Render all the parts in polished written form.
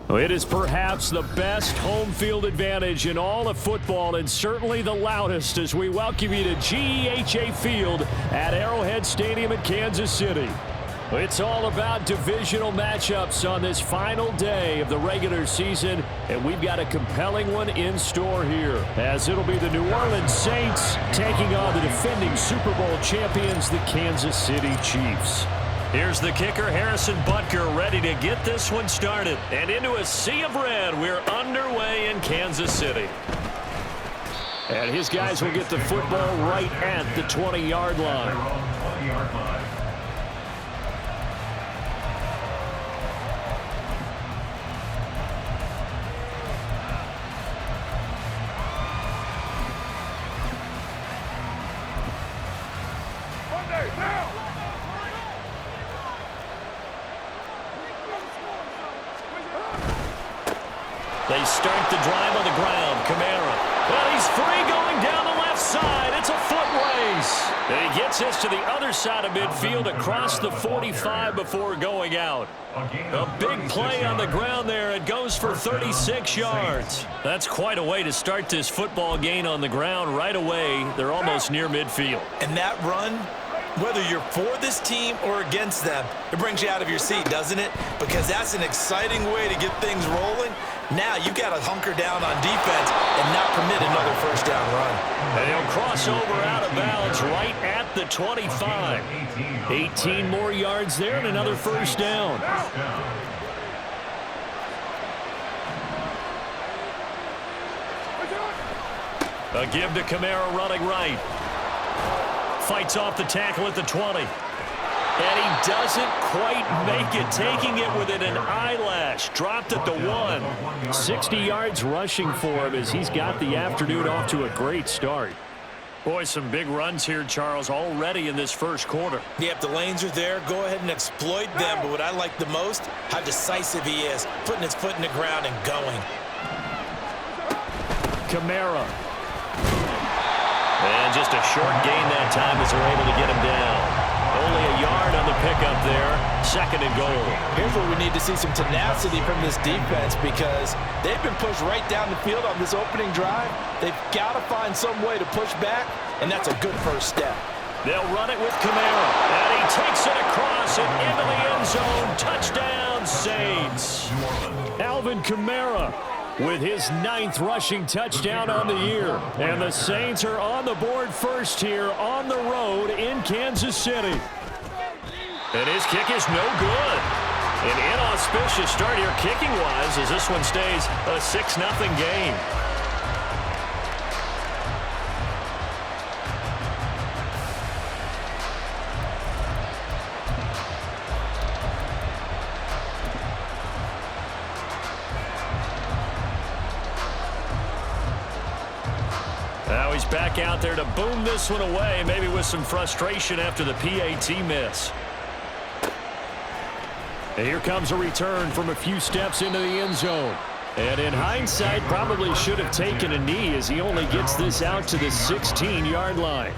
It is perhaps the best home field advantage in all of football and certainly the loudest as we welcome you to GEHA Field at Arrowhead Stadium in Kansas City. It's all about divisional matchups on this final day of the regular season, and we've got a compelling one in store here, as it'll be the New Orleans Saints taking on the defending Super Bowl champions, the Kansas City Chiefs. Here's the kicker, Harrison Butker, ready to get this one started. And into a sea of red, we're underway in Kansas City. And his guys will get the football right at the 20-yard line. They start the drive on the ground. Kamara. Well, he's free going down the left side. It's a foot race. And he gets this to the other side of midfield across the 45 before going out. A big play on the ground there. It goes for 36 yards. That's quite a way to start this football game on the ground right away. They're almost near midfield. And that run, whether you're for this team or against them, it brings you out of your seat, doesn't it? Because that's an exciting way to get things rolling. Now you got to hunker down on defense and not permit another first down run. And he'll cross over out of bounds right at the 25. 18 more yards there and another first down. A give to Kamara running right. Fights off the tackle at the 20. And he doesn't quite make it, taking it within an eyelash. Dropped at the 1. 60 yards rushing for him as he's got the afternoon off to a great start. Boy, some big runs here, Charles, already in this first quarter. Yep, the lanes are there. Go ahead and exploit them. But what I like the most, how decisive he is, putting his foot in the ground and going. Kamara. And just a short gain that time as they're able to get him down. Only a yard on the pickup there. 2nd and goal. Here's where we need to see some tenacity from this defense because they've been pushed right down the field on this opening drive. They've got to find some way to push back, and that's a good first step. They'll run it with Kamara. And he takes it across and into the end zone. Touchdown, Saints. Alvin Kamara with his 9th rushing touchdown on the year. And the Saints are on the board first here on the road in Kansas City. And his kick is no good. An inauspicious start here kicking-wise as this one stays a 6-0 game. Now he's back out there to boom this one away, maybe with some frustration after the PAT miss. And here comes a return from a few steps into the end zone. And in hindsight, probably should have taken a knee as he only gets this out to the 16-yard line.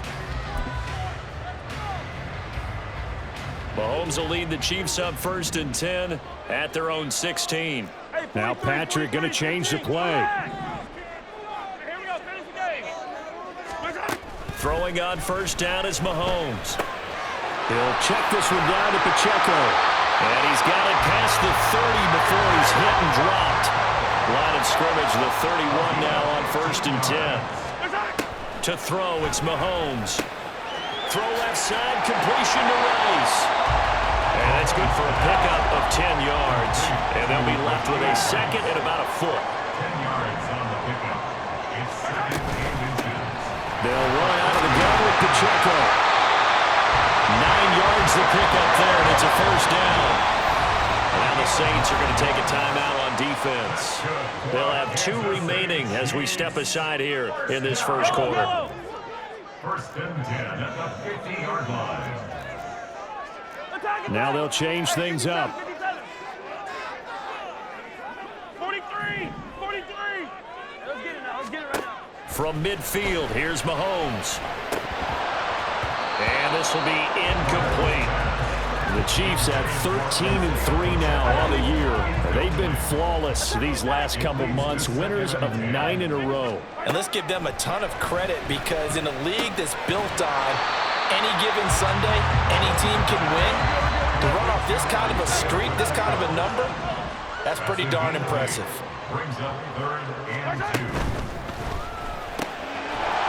Mahomes will lead the Chiefs up 1st and 10 at their own 16. Now Patrick going to change the play. Throwing on first down is Mahomes. He'll check this one down to Pacheco. And he's got it past the 30 before he's hit and dropped. Line of scrimmage, the 31 now on 1st and 10. To throw, it's Mahomes. Throw left side, completion to Rice. And that's good for a pickup of 10 yards. And they'll be left with a 2nd and about a foot. 10 yards on the pickup. It's 2nd and inches. They'll run out of the gun with Pacheco. 9 yards the pickup there, and it's a first down. Now the Saints are going to take a timeout on defense. They'll have 2 remaining as we step aside here in this first quarter. 1st and 10 at the 50-yard line. Now they'll change things up. 43! 43! Let's get it now. Let's get it right now. From midfield, here's Mahomes. And this will be incomplete. The Chiefs at 13-3 now on the year. They've been flawless these last couple months, winners of 9 in a row. And let's give them a ton of credit, because in a league that's built on any given Sunday, any team can win. To run off this kind of a streak, this kind of a number, that's pretty darn impressive. Brings up 3rd and 2.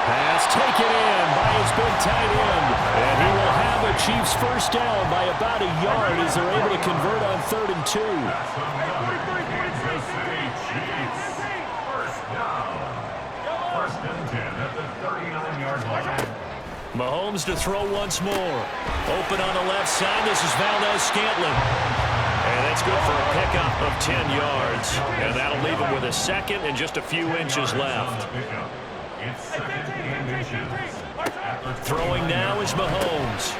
Pass taken in by his big tight end. And he will have a Chiefs first down by about a yard as they're able to convert on 3rd and 2. That's another Kansas City Chiefs. First down. 1st and 10 at the 39-yard line. Mahomes to throw once more. Open on the left side. This is Valdez-Scantling. And that's good for a pickup of 10 yards. And that'll leave him with a second and just a few inches left. It's 2nd and inches. Throwing now is Mahomes.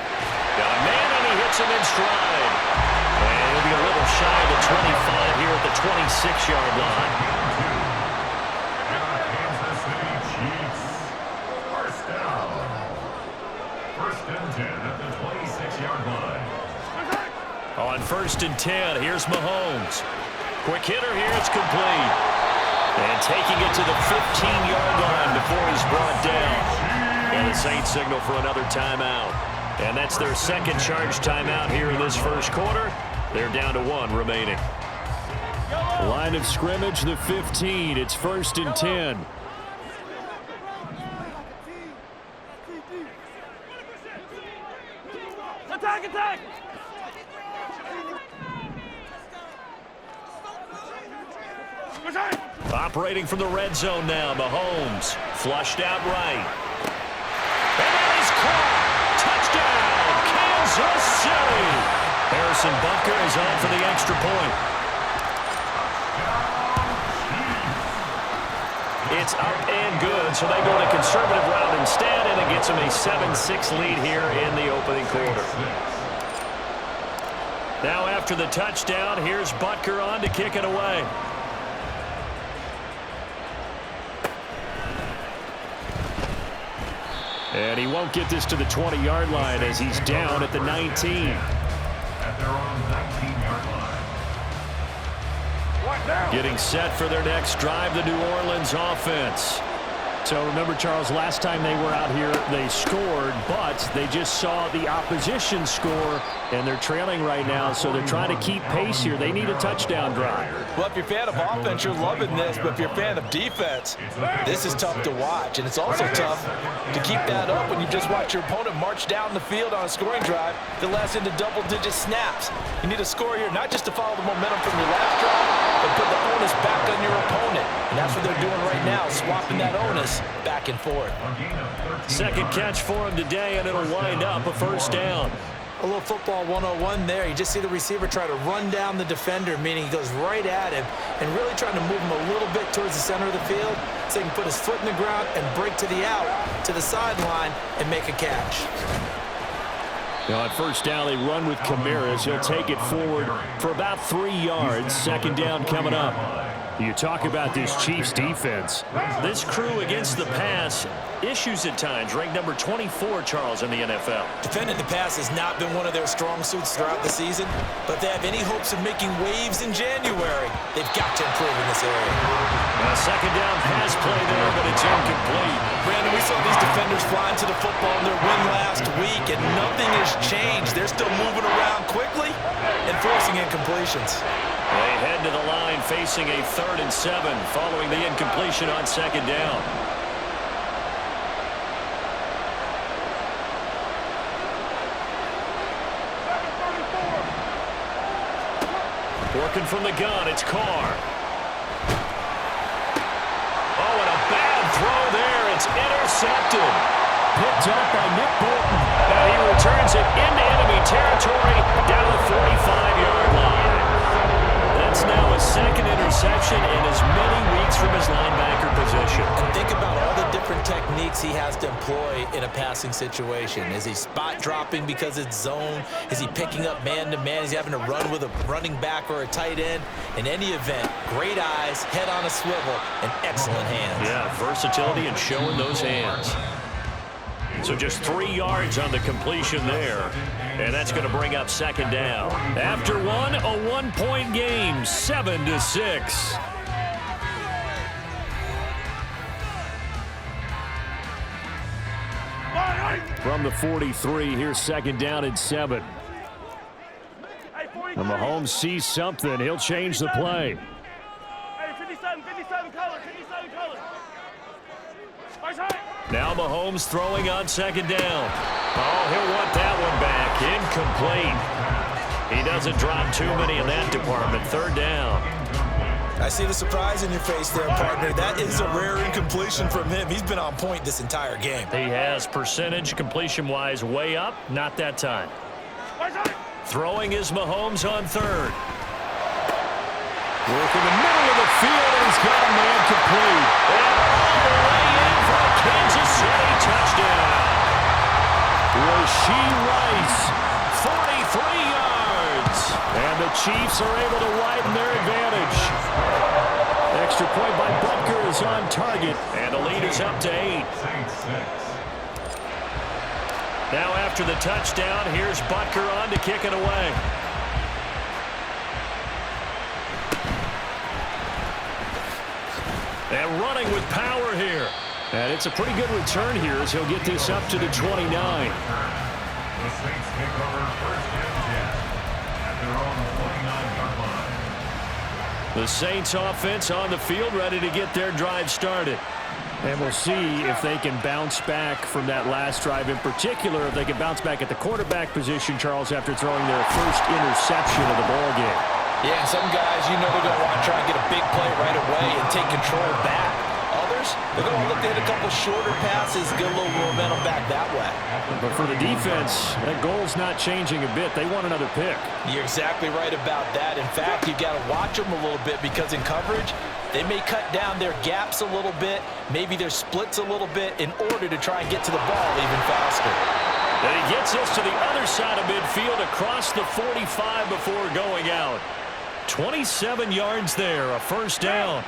Got a man, and he hits him in stride. And he'll be a little shy of the 25 here at the 26-yard line. Kansas City Chiefs. First down. 1st and 10 at the 26-yard line. On 1st and 10, here's Mahomes. Quick hitter here, it's complete. And taking it to the 15-yard line before he's brought down. And the Saints signal for another timeout. And that's their second charge timeout here in this first quarter. They're down to 1 remaining. Line of scrimmage, the 15. It's 1st and 10. Attack, attack! Operating from the red zone now, Mahomes. Flushed out right. And that is caught. Touchdown, Kansas City. Harrison Butker is on for the extra point. It's up and good, so they go the conservative route instead, and it gets them a 7-6 lead here in the opening quarter. Now after the touchdown, here's Butker on to kick it away. And he won't get this to the 20-yard line as he's down at the 19. At their own 19-yard line. Getting set for their next drive, the New Orleans offense. So remember, Charles, last time they were out here, they scored, but they just saw the opposition score, and they're trailing right now, so they're trying to keep pace here. They need a touchdown drive. Well, if you're a fan of offense, you're loving this, but if you're a fan of defense, this is tough to watch, and it's also tough to keep that up when you just watch your opponent march down the field on a scoring drive that lasts into double-digit snaps. You need a score here, not just to follow the momentum from your last drive, but put the onus back on your opponent, and that's what they're doing right now, swapping that onus back and forth. Second catch for him today, and it'll wind up a first down. A little football 101 there. You just see the receiver try to run down the defender, meaning he goes right at him and really trying to move him a little bit towards the center of the field so he can put his foot in the ground and break to the out, to the sideline, and make a catch. Now on first down, they run with Kamara. He'll take it forward for about 3 yards. Second down coming up. You talk about this Chiefs defense. This crew against the pass, issues at times, ranked number 24, Charles, in the NFL. Defending the pass has not been one of their strong suits throughout the season, but they have any hopes of making waves in January, they've got to improve in this area. A second down pass play there, but it's incomplete. Brandon, we saw these defenders flying to the football in their win last week, and nothing has changed. They're still moving around quickly and forcing incompletions. They head to the line facing a 3rd and 7 following the incompletion on second down. Working from the gun, it's Carr. Oh, and a bad throw there. It's intercepted. Picked up by Nick Bolton. And he returns it into enemy territory down the 45-yard line. That's now a second interception in as many weeks from his linebacker position. And think about all the different techniques he has to employ in a passing situation. Is he spot dropping because it's zone? Is he picking up man-to-man? Is he having to run with a running back or a tight end? In any event, great eyes, head on a swivel, and excellent hands. Yeah, versatility and showing those hands. So just 3 yards on the completion there. And that's going to bring up second down. After one, a one-point game, 7-6. From the 43, here's second down and 7. And Mahomes sees something. He'll change the play. Hey, 57 color. Now Mahomes throwing on second down. Oh, he'll want that one back. Incomplete. He doesn't drop too many in that department. Third down. I see the surprise in your face there, partner. That is a rare incompletion from him. He's been on point this entire game. He has percentage completion-wise way up. Not that time. Throwing is Mahomes on third. Work in the middle of the field, and he's got a man complete. And all the way in for a Kansas City touchdown. Rashee Rice, 43 yards. And the Chiefs are able to widen their advantage. Extra point by Butker is on target. And the lead is up to 8. Now after the touchdown, here's Butker on to kick it away. And running with power here. And it's a pretty good return here as he'll get this up to the 29. The Saints take over first and 10 at their own 49-yard line. The Saints offense on the field, ready to get their drive started. And we'll see if they can bounce back from that last drive. In particular, if they can bounce back at the quarterback position, Charles, after throwing their first interception of the ball game. Yeah, some guys, you know, they're going to want to try and get a big play right away and take control back. Others, they're going to look to hit a couple shorter passes, get a little momentum back that way. But for the defense, that goal's not changing a bit. They want another pick. You're exactly right about that. In fact, you've got to watch them a little bit because in coverage, they may cut down their gaps a little bit, maybe their splits a little bit in order to try and get to the ball even faster. And he gets us to the other side of midfield across the 45 before going out. 27 yards there, a first down.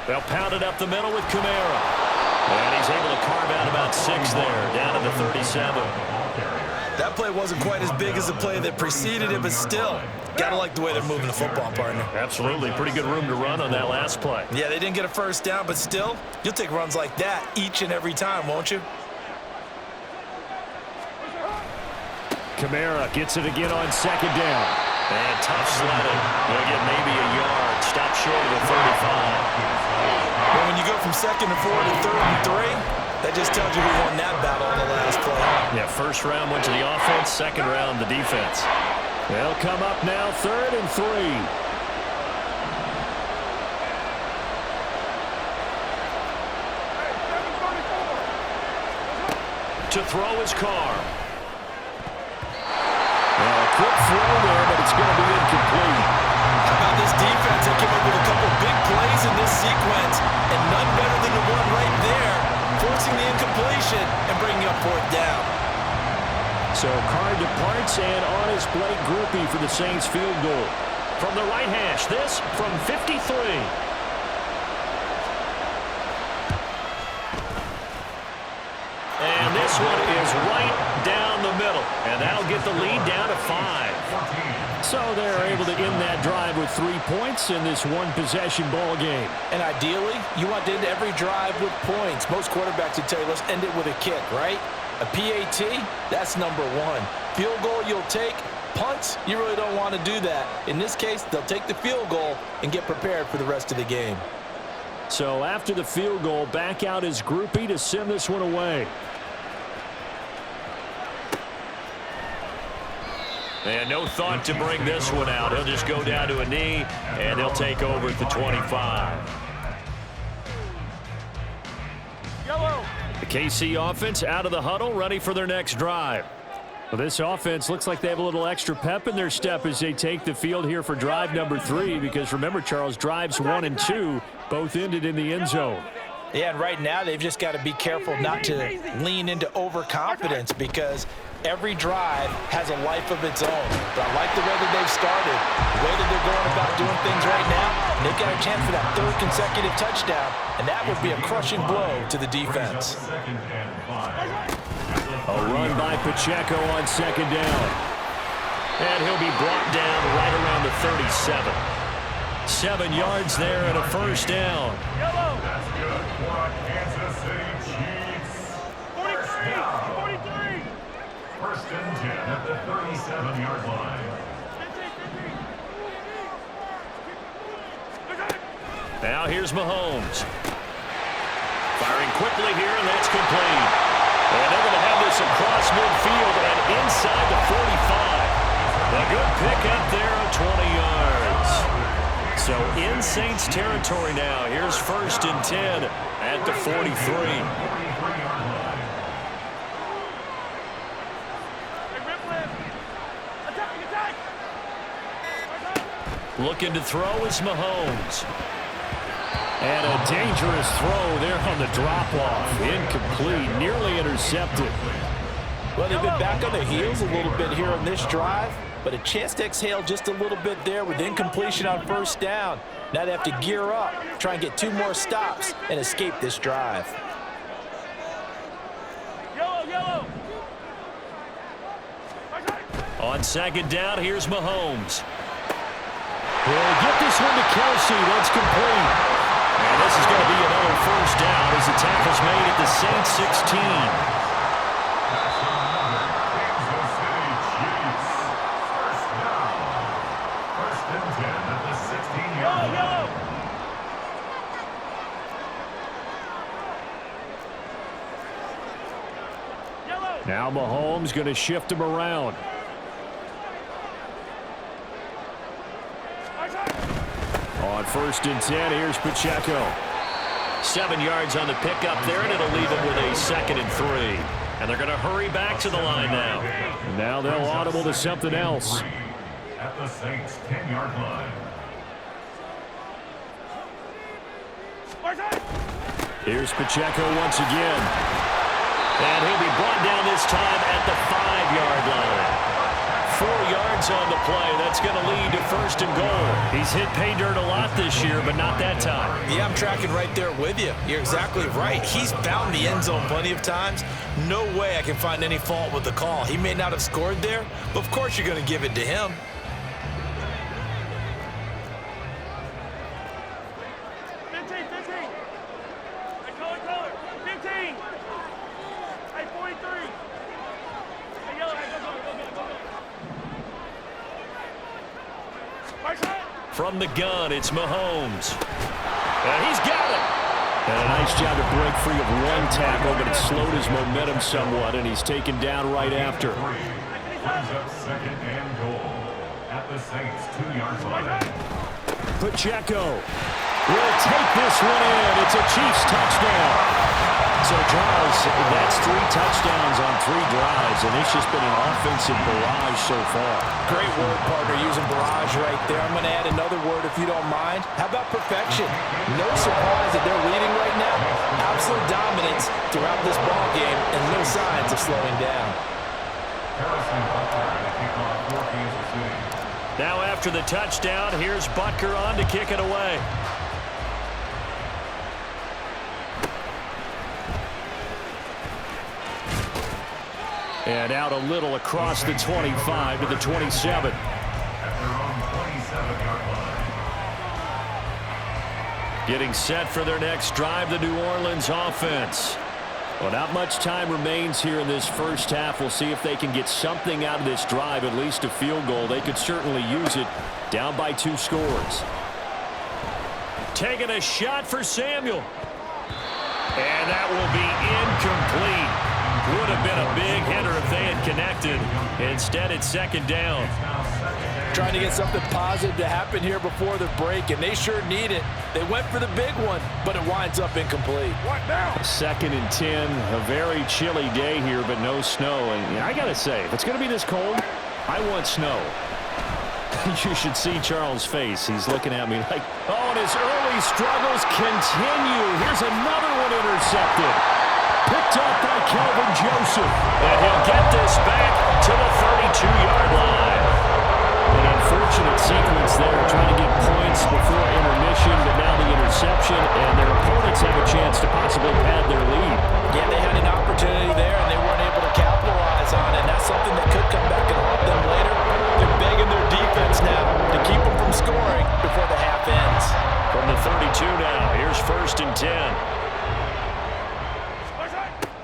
They'll pound it up the middle with Kamara. And he's able to carve out about 6 there, down to the 37. That play wasn't quite as big as the play that preceded it, but still, gotta like the way they're moving the football, partner. Absolutely. Pretty good room to run on that last play. Yeah, they didn't get a first down, but still, you'll take runs like that each and every time, won't you? Kamara gets it again on second down. And tough sledding. He'll get maybe a yard. Stop short of the 35. Well, when you go from second and 4 to third and 3, that just tells you who won that battle on the last play. Yeah, first round went to the offense, second round the defense. They'll come up now, 3rd and 3. To throw his car. Well, a quick throw there, but it's going to be incomplete. How about this defense? They came up with a couple big plays in this sequence, and none better than the one right there, forcing the incompletion and bringing up 4th down. So Carr departs, and on his Blake Groupie for the Saints field goal. From the right hash, this from 53. And this one is right down the middle. And that'll get the lead down to 5. So they're able to end that drive with 3 points in this one-possession ball game. And ideally, you want to end every drive with points. Most quarterbacks would tell you, let's end it with a kick, right? A PAT, that's number 1. Field goal you'll take. Punts, you really don't want to do that. In this case, they'll take the field goal and get prepared for the rest of the game. So after the field goal, back out his groupie to send this one away. And no thought to bring this one out. He'll just go down to a knee, and he'll take over at the 25. Yellow. The KC offense out of the huddle, ready for their next drive. Well, this offense looks like they have a little extra pep in their step as they take the field here for drive number 3, because remember, Charles, drives 1 and 2 both ended in the end zone. Yeah, and right now they've just got to be careful not to lean into overconfidence, because every drive has a life of its own. But I like the way that they've started, the way that they're going about doing things right now. And they've got a chance for that third consecutive touchdown, and that would be a crushing blow to the defense. A run by Pacheco on second down. And he'll be brought down right around the 37. 7 yards there and a first down. That's good for Kansas City Chiefs. 43. First and 10 at the 37-yard line. Now here's Mahomes. Firing quickly here, and that's complete. And they're going to have this across midfield and inside the 45. A good pickup there of 20 yards. So in Saints territory now. Here's first and 10 at the 43. Looking to throw is Mahomes. And a dangerous throw there on the drop-off. Incomplete, nearly intercepted. Well, they've been back on their heels a little bit here on this drive, but a chance to exhale just a little bit there with incompletion on first down. Now they have to gear up, try and get 2 more stops, and escape this drive. Yellow. On second down, here's Mahomes. He'll get this one to Kelsey. That's complete. And this is going to be another first down as the tackle's made at the Saints 16. First and 10 at the 16-yard line. Now Mahomes going to shift him around. On first and 10, here's Pacheco. 7 yards on the pickup there, and it'll leave them with a 2nd and 3. And they're going to hurry back to the line now. Now they'll audible to something else. At the Saints 10-yard line. Here's Pacheco once again. And he'll be brought down this time at the 5-yard line. 4 yards on the play. That's going to lead to first and goal. He's hit pay dirt a lot this year, but not that time. Yeah, I'm tracking right there with you. You're exactly right. He's found the end zone plenty of times. No way I can find any fault with the call. He may not have scored there, but of course you're going to give it to him. From the gun, it's Mahomes. And he's got it. And a nice job to break free of one tackle, but it slowed his momentum somewhat, and he's taken down right after. Brings up second and goal at the Saints 2-yard line. Pacheco will take this one in. It's a Chiefs touchdown. So, Charles, that's 3 touchdowns on 3 drives, and it's just been an offensive barrage so far. Great word, partner, using barrage right there. I'm going to add another word if you don't mind. How about perfection? No surprise that they're leading right now. Absolute dominance throughout this ball game and no signs of slowing down. Now after the touchdown, here's Butker on to kick it away. And out a little across the 25 to the 27. At their own 27-yard line. Getting set for their next drive, the New Orleans offense. Well, not much time remains here in this first half. We'll see if they can get something out of this drive, at least a field goal. They could certainly use it, down by 2 scores. Taking a shot for Samuel. And that will be incomplete. Would have been a big hitter if they had connected. Instead, it's second down. Trying to get something positive to happen here before the break, and they sure need it. They went for the big one, but it winds up incomplete. What now? 2nd and 10, a very chilly day here, but no snow. And I got to say, if it's going to be this cold, I want snow. You should see Charles' face. He's looking at me like, oh, and his early struggles continue. Here's another one intercepted. Picked up by Kelvin Joseph. And he'll get this back to the 32-yard line. An unfortunate sequence there, trying to get points before intermission, but now the interception, and their opponents have a chance to possibly pad their lead. Yeah, they had an opportunity there, and they weren't able to capitalize on it. That's something that could come back and haunt them later. They're begging their defense now to keep them from scoring before the half ends. From the 32 now, here's 1st and 10.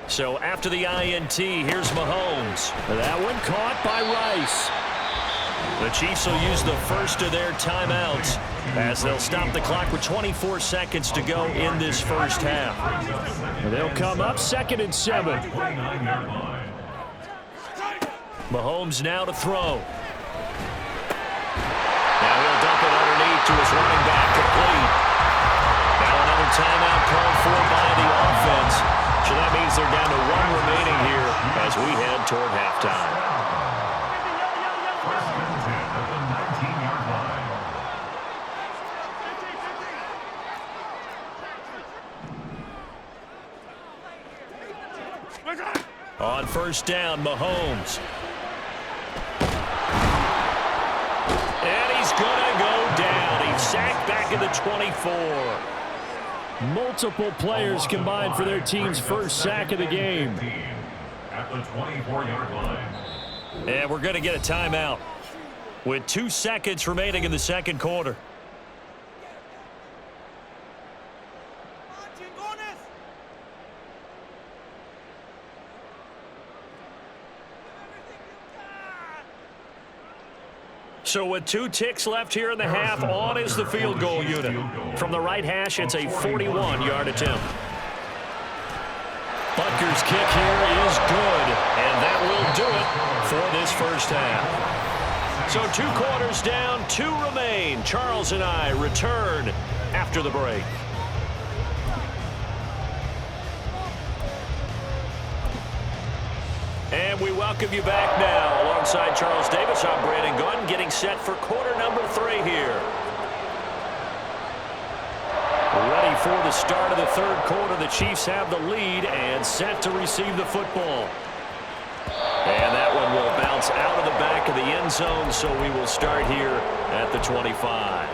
So after the INT, here's Mahomes. That one caught by Rice. The Chiefs will use the first of their timeouts as they'll stop the clock with 24 seconds to go in this first half. They'll come up 2nd and 7. Mahomes now to throw. Now he'll dump it underneath to his running back, complete. Now another timeout called for by the offense. So that means they're down to 1 remaining here as we head toward halftime. On 1st down, Mahomes. And he's going to go down. He's sacked back at the 24. Multiple players combined for their team's first sack of the game. At the 24-yard line. And we're going to get a timeout with 2 seconds remaining in the second quarter. So with 2 ticks left here in the half, on is the field goal unit. From the right hash, it's a 41-yard attempt. Butker's kick here is good, and that will do it for this first half. So 2 quarters down, 2 remain. Charles and I return after the break. And we welcome you back now. Alongside Charles Davis, I'm Brandon Gunn, getting set for quarter number 3 here. Ready for the start of the third quarter. The Chiefs have the lead and set to receive the football. And that one will bounce out of the back of the end zone, so we will start here at the 25.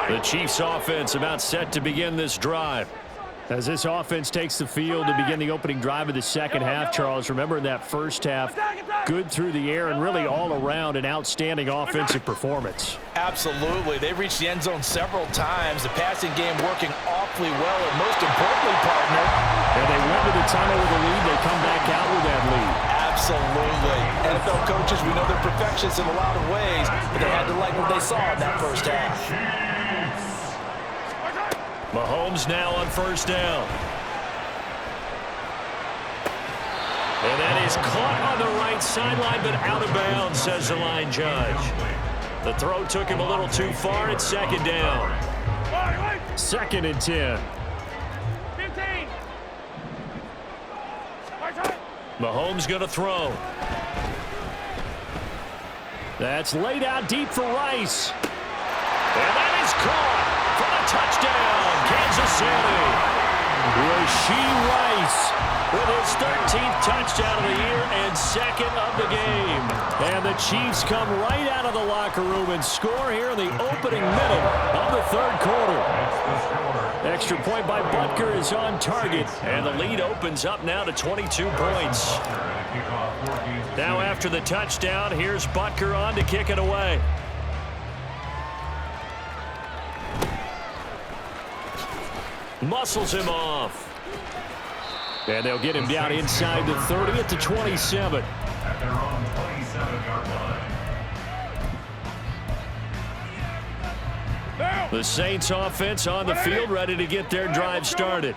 The Chiefs offense about set to begin this drive. As this offense takes the field to begin the opening drive of the second half, Charles, remember in that first half, good through the air and really all around an outstanding offensive performance. Absolutely. They reached the end zone several times. The passing game working awfully well, and most importantly, partner. And they went to the tunnel with a lead. They come back out with that lead. Absolutely. NFL coaches, we know they're perfectionists in a lot of ways, but they had to like what they saw in that first half. Mahomes now on 1st down. And that is caught on the right sideline, but out of bounds, says the line judge. The throw took him a little too far. It's 2nd down. 2nd and 10. 15. Mahomes going to throw. That's laid out deep for Rice. And that is caught for the touchdown, Kansas City. Rashee Rice with his 13th touchdown of the year and 2nd of the game. And the Chiefs come right out of the locker room and score here in the opening minute of the third quarter. Extra point by Butker is on target. And the lead opens up now to 22 points. Now after the touchdown, here's Butker on to kick it away. Muscles him off. And they'll get him down inside the 30 at the 27. At their own 27-yard line. The Saints offense on the field, ready to get their drive started.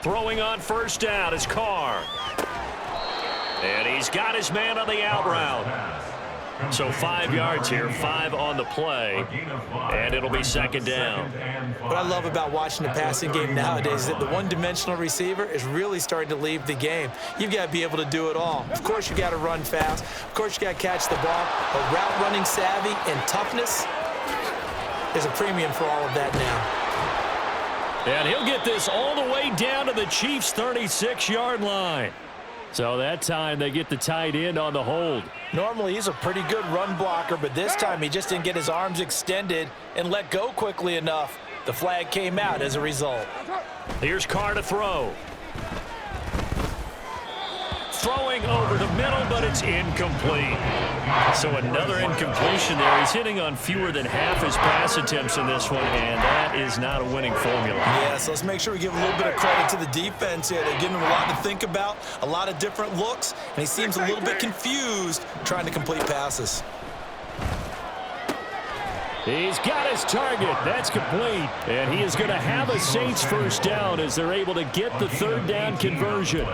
Throwing on 1st down is Carr. And he's got his man on the out route. So 5 yards here, 5 on the play, and it'll be 2nd down. What I love about watching the passing game nowadays is that the one-dimensional receiver is really starting to leave the game. You've got to be able to do it all. Of course, you got to run fast. Of course, you got to catch the ball. But route running savvy and toughness, There's a premium for all of that now. And he'll get this all the way down to the Chiefs' 36-yard line. So that time they get the tight end on the hold. Normally he's a pretty good run blocker, but this time he just didn't get his arms extended and let go quickly enough. The flag came out as a result. Here's Carr to throw. Throwing over the middle, but it's incomplete. So another incompletion there. He's hitting on fewer than half his pass attempts in this one, and that is not a winning formula. Yeah, so let's make sure we give a little bit of credit to the defense here. They're giving him a lot to think about, a lot of different looks, and he seems a little bit confused trying to complete passes. He's got his target. That's complete. And he is going to have a Saints first down as they're able to get the third down conversion.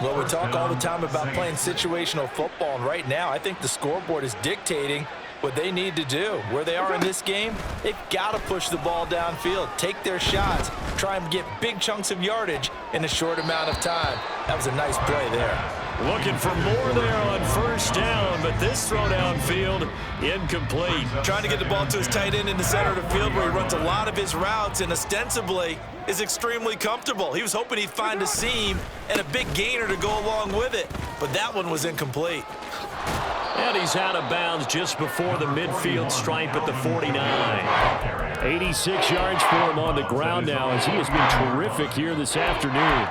Well, we talk all the time about playing situational football, and right now I think the scoreboard is dictating what they need to do. Where they are in this game, they've got to push the ball downfield, take their shots, try and get big chunks of yardage in a short amount of time. That was a nice play there. Looking for more there on first down, but this throw downfield, incomplete. Trying to get the ball to his tight end in the center of the field where he runs a lot of his routes and ostensibly is extremely comfortable. He was hoping he'd find a seam and a big gainer to go along with it, but that one was incomplete. And he's out of bounds just before the midfield stripe at the 49. 86 yards for him on the ground now as he has been terrific here this afternoon.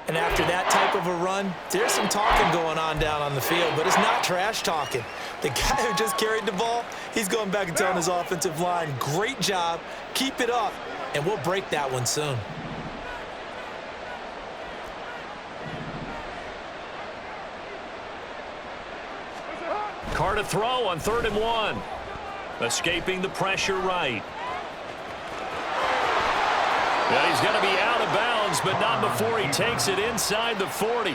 And after that type of a run, there's some talking going on down on the field, but it's not trash talking. The guy who just carried the ball, he's going back and telling his offensive line, great job, keep it up, and we'll break that one soon. Carr to throw on 3rd and 1. Escaping the pressure right. Yeah, he's going to be out of bounds, but not before he takes it inside the 40.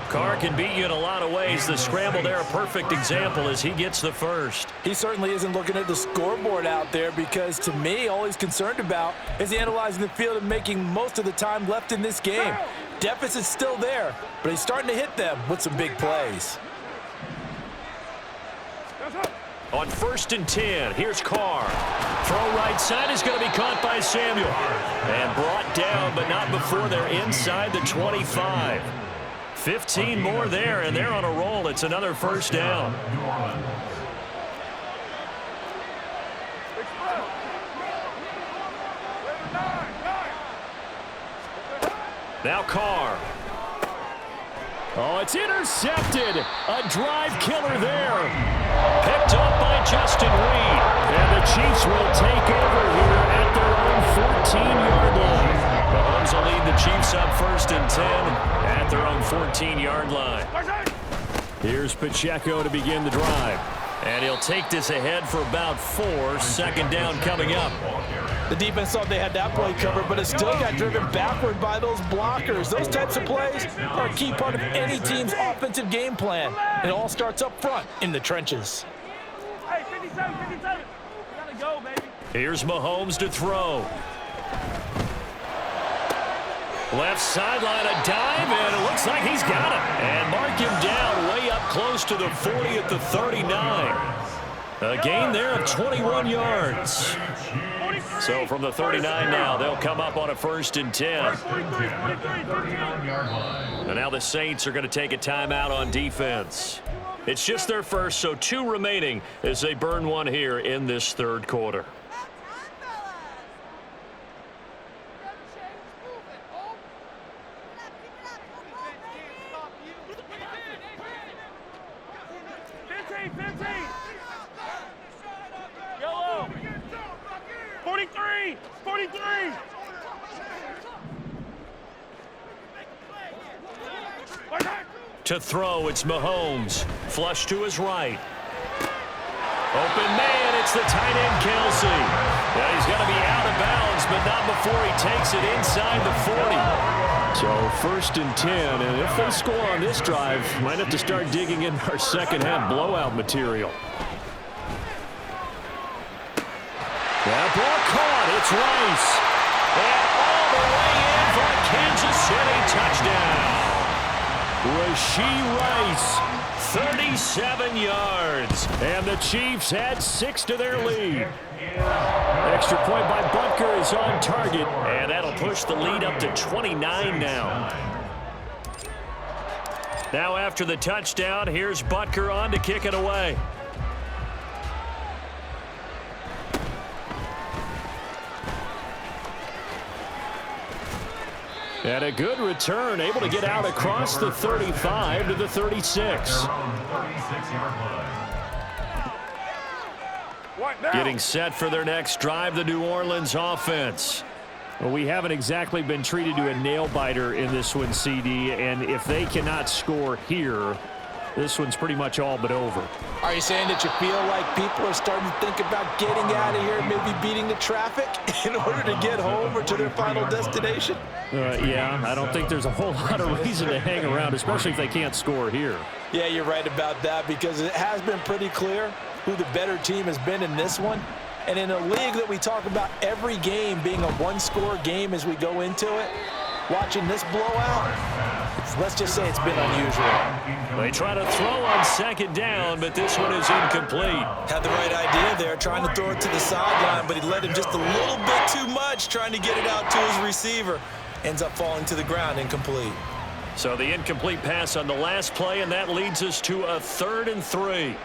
Carr can beat you in a lot of ways. The scramble there, a perfect example as he gets the first. He certainly isn't looking at the scoreboard out there because, to me, all he's concerned about is analyzing the field and making most of the time left in this game. Deficit's still there, but he's starting to hit them with some big plays. On 1st and 10, here's Carr. Throw right side is going to be caught by Samuel. And brought down, but not before they're inside the 25. 15 more there, and they're on a roll. It's another first down. Now Carr. Oh, it's intercepted. A drive killer there. Picked up by Justin Reed. And the Chiefs will take over here at their own 14-yard line. Mahomes will lead the Chiefs up 1st and 10 at their own 14-yard line. Here's Pacheco to begin the drive. And he'll take this ahead for about 4. 2nd down coming up. The defense thought they had that play covered, but it still got driven backward by those blockers. Those types of plays are a key part of any team's offensive game plan. It all starts up front in the trenches. Hey, 57, 57. Gotta go, baby. Here's Mahomes to throw. Left sideline, a dive, and it looks like he's got it. And mark him down way up close to the 40 at the 39. A gain there of 21 yards. So from the 39 now, they'll come up on a 1st and 10. And now the Saints are going to take a timeout on defense. It's just their first, so 2 remaining as they burn one here in this 3rd quarter. Yellow. 43. 43. To throw, it's Mahomes. Flush to his right. Open man, it's the tight end, Kelsey. Yeah, he's going to be out of bounds, but not before he takes it inside the 40. So 1st and 10, and if they score on this drive, might have to start digging in our second-half blowout material. That ball caught. It's Rice. And all the way in for a Kansas City touchdown. Rashee Rice, 37 yards. And the Chiefs add 6 to their lead. Extra point by Butker is on target. And that'll push the lead up to 29 now. Now after the touchdown, here's Butker on to kick it away. And a good return, able to get out across the 35 to the 36. Getting set for their next drive, the New Orleans offense. Well, we haven't exactly been treated to a nail-biter in this one, CD, and if they cannot score here, this one's pretty much all but over. Are you saying that you feel like people are starting to think about getting out of here, maybe beating the traffic in order to get home or to their final destination? Yeah, I don't think there's a whole lot of reason to hang around, especially if they can't score here. Yeah, you're right about that, because it has been pretty clear who the better team has been in this one. And in a league that we talk about every game being a one-score game as we go into it, watching this blowout, let's just say it's been unusual. They try to throw on second down, but this one is incomplete. Had the right idea there, trying to throw it to the sideline, but he led him just a little bit too much, trying to get it out to his receiver. Ends up falling to the ground, incomplete. So the incomplete pass on the last play, and that leads us to a 3rd and 3.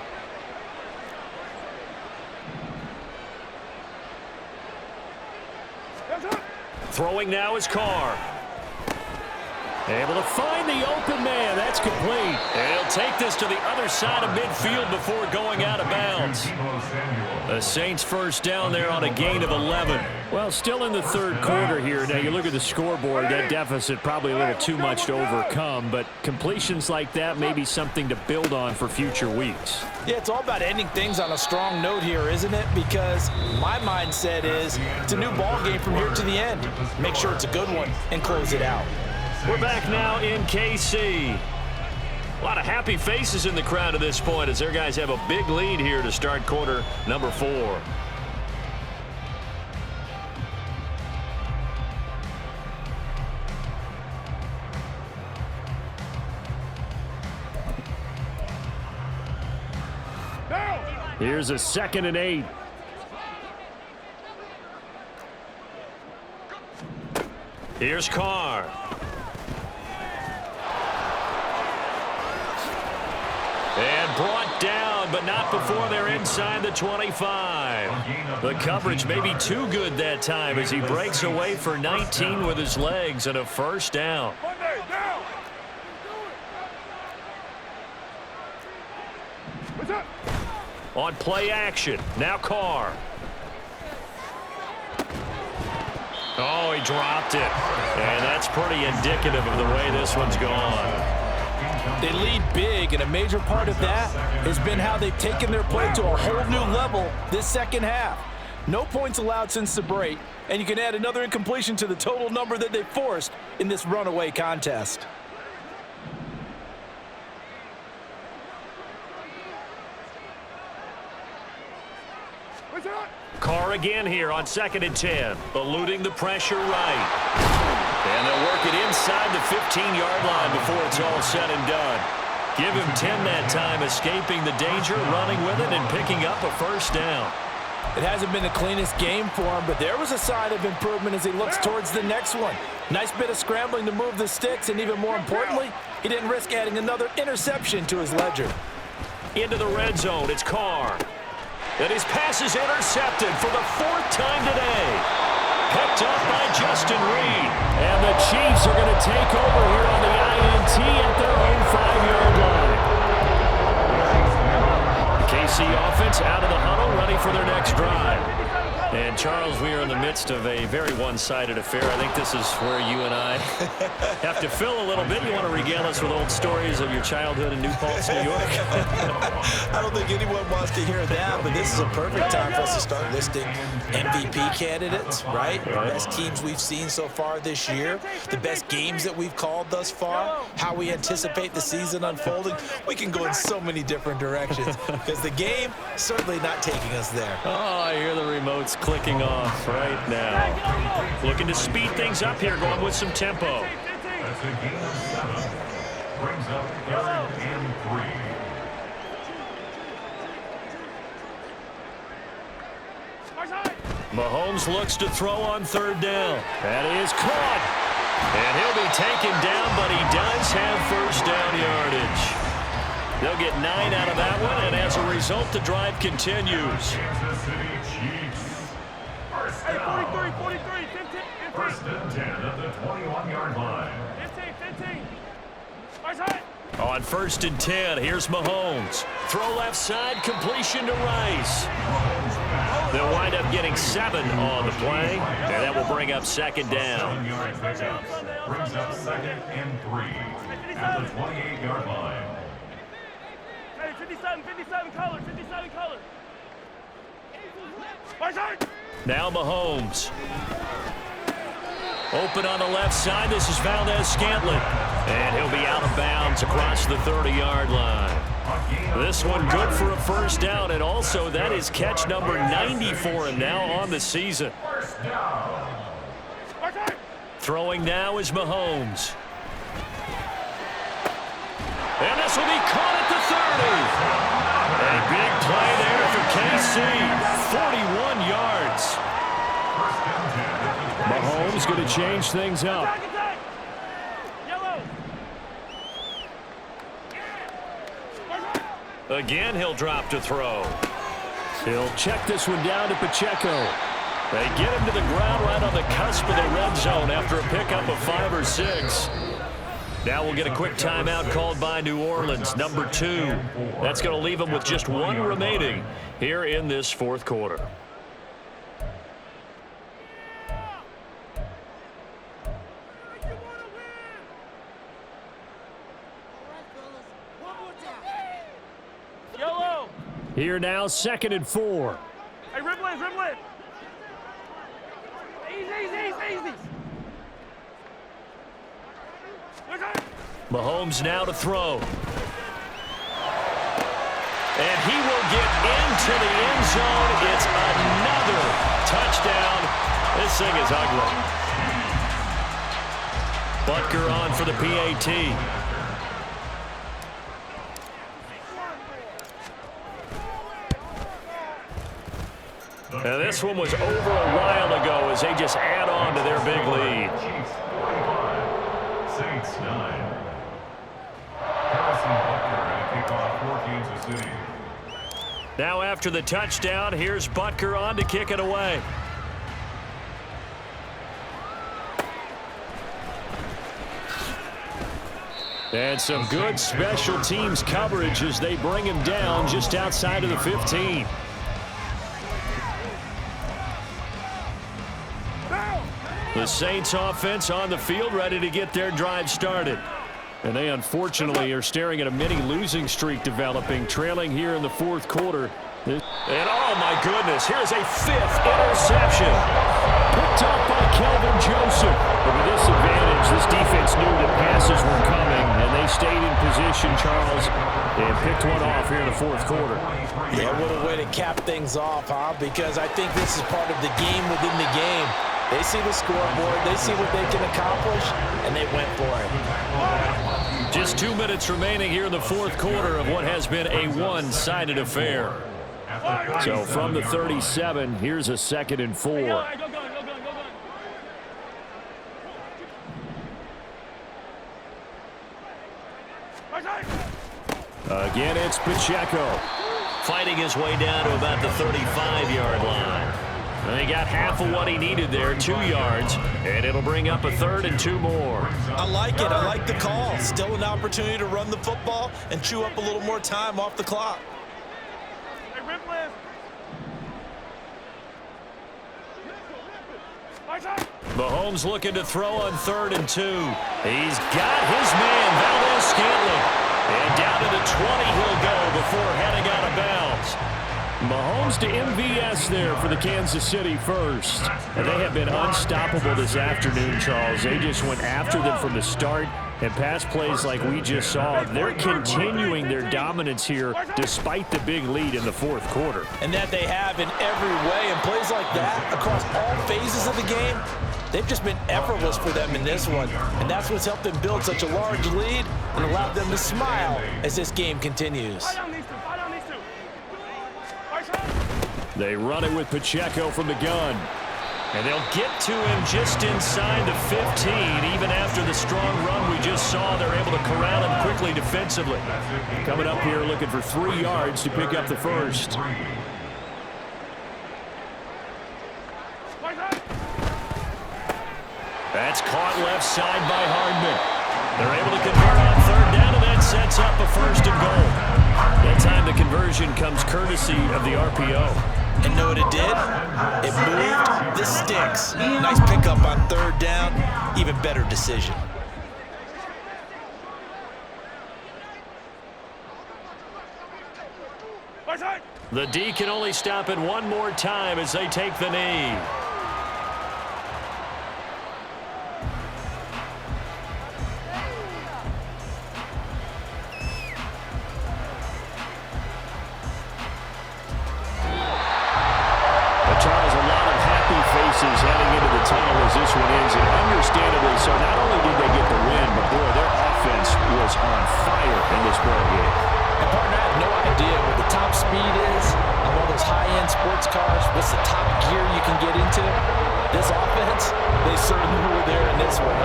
Throwing now is Carr. Able to find the open man. That's complete. And he'll take this to the other side of midfield before going out of bounds. The Saints first down there on a gain of 11. Well, still in the third quarter here. Now, you look at the scoreboard, that deficit probably a little too much to overcome, but completions like that may be something to build on for future weeks. Yeah, it's all about ending things on a strong note here, isn't it? Because my mindset is it's a new ball game from here to the end. Make sure it's a good one and close it out. We're back now in KC. A lot of happy faces in the crowd at this point as their guys have a big lead here to start quarter number 4. Here's a 2nd and 8. Here's Carr. And brought down, but not before they're inside the 25. The coverage may be too good that time as he breaks away for 19 with his legs and a first down. On play action, now Carr. Oh, he dropped it. And that's pretty indicative of the way this one's gone. They lead big, and a major part of that has been how they've taken their play to a whole new level this second half. No points allowed since the break, and you can add another incompletion to the total number that they forced in this runaway contest. Carr again here on 2nd and 10, eluding the pressure right. And they'll work it inside the 15-yard line before it's all said and done. Give him 10 that time, escaping the danger, running with it, and picking up a first down. It hasn't been the cleanest game for him, but there was a sign of improvement as he looks towards the next one. Nice bit of scrambling to move the sticks, and even more importantly, he didn't risk adding another interception to his ledger. Into the red zone, it's Carr. And his pass is intercepted for the 4th time today. Picked up by Justin Reed. And the Chiefs are going to take over here on the INT at their own 5-yard line. The KC offense out of the huddle, ready for their next drive. And, Charles, we are in the midst of a very one-sided affair. I think this is where you and I have to fill a little bit. You want to regale us with old stories of your childhood in New Paltz, New York? I don't think anyone wants to hear that, but this is a perfect time for us to start listing MVP candidates, right? The best teams we've seen so far this year, the best games that we've called thus far, how we anticipate the season unfolding. We can go in so many different directions because the game certainly not taking us there. Oh, I hear the remotes clicking off right now. Looking to speed things up here, going with some tempo. That's a gain of 7. Brings up 3rd and 3. Mahomes looks to throw on third down. That is caught. And he'll be taken down, but he does have first down yardage. They'll get 9 out of that one, and as a result, the drive continues. Kansas City Chiefs. First down. 43, 43, 15. First and 10 at the 21-yard line. 15. Nice hit. On first and 10, here's Mahomes. Throw left side, completion to Rice. They'll wind up getting 7 on the play, and that will bring up second down. 7-yard pickup. Brings up second and 3 at the 28-yard line. Hey, 57 color. Nice hit. Now Mahomes. Open on the left side. This is Valdez-Scantling. And he'll be out of bounds across the 30-yard line. This one good for a first down, and also that is catch number 90 for him now on the season. First down. Throwing now is Mahomes. And this will be caught at the 30. A big play there for KC. 41 yards. Mahomes going to change things up. Again, he'll drop to throw. He'll check this one down to Pacheco. They get him to the ground right on the cusp of the red zone after a pickup of 5 or 6. Now we'll get a quick timeout called by New Orleans, number 2. That's going to leave them with just 1 remaining here in this fourth quarter. Here now, 2nd and 4. Hey, Ripley. Easy. Mahomes now to throw. And he will get into the end zone. It's another touchdown. This thing is ugly. Butker on for the PAT. Now this one was over a while ago as they just add on to their big lead. Chiefs 45, Saints 9. Harrison Butker and a kickoff for Kansas City. Now after the touchdown, here's Butker on to kick it away. And some good special teams coverage as they bring him down just outside of the 15. The Saints offense on the field ready to get their drive started. And they unfortunately are staring at a mini losing streak developing, trailing here in the fourth quarter. And oh my goodness, here's a 5th interception. Picked up by Kelvin Joseph. But with this advantage, this defense knew that passes were coming, and they stayed in position, Charles, and picked one off here in the fourth quarter. Yeah, what a way to cap things off, huh? Because I think this is part of the game within the game. They see the scoreboard, they see what they can accomplish, and they went for it. Just 2 minutes remaining here in the fourth quarter of what has been a one-sided affair. So from the 37, here's a 2nd and 4. Again, it's Pacheco. Fighting his way down to about the 35-yard line. And he got half of what he needed there, 2 yards, and it'll bring up a 3rd and 2 more. I like it. I like the call. Still an opportunity to run the football and chew up a little more time off the clock. Hey, Ripley. Mahomes looking to throw on 3rd and 2. He's got his man, Valdez-Scantling. And down to the 20 he'll go before heading out of bounds. Mahomes to MVS there for the Kansas City first. And they have been unstoppable this afternoon, Charles. They just went after them from the start. And pass plays like we just saw, they're continuing their dominance here despite the big lead in the fourth quarter. And that they have in every way. And plays like that across all phases of the game, they've just been effortless for them in this one. And that's what's helped them build such a large lead and allowed them to smile as this game continues. They run it with Pacheco from the gun. And they'll get to him just inside the 15. Even after the strong run we just saw, they're able to corral him quickly defensively. Coming up here looking for 3 yards to pick up the first. That's caught left side by Hardman. They're able to convert on third down, and that sets up a first and goal. That time the conversion comes courtesy of the RPO. And know what it did? It moved the sticks. Nice pickup on third down. Even better decision. The D can only stop it one more time as they take the knee. Heading into the tunnel as this one ends, and understandably so. Not only did they get the win, but boy, their offense was on fire in this ball game. And partner, I have no idea what the top speed is on one of those high-end sports cars. What's the top gear you can get into? This offense, they certainly were there in this one.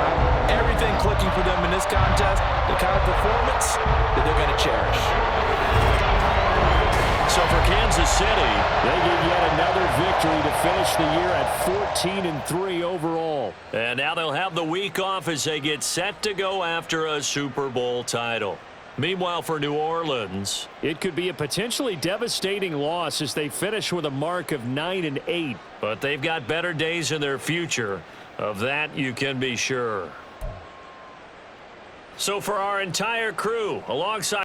Everything clicking for them in this contest, the kind of performance that they're going to cherish. So for Kansas City, they get yet another victory to finish the year at 14-3 overall. And now they'll have the week off as they get set to go after a Super Bowl title. Meanwhile, for New Orleans, it could be a potentially devastating loss as they finish with a mark of 9-8. But they've got better days in their future. Of that, you can be sure. So for our entire crew, alongside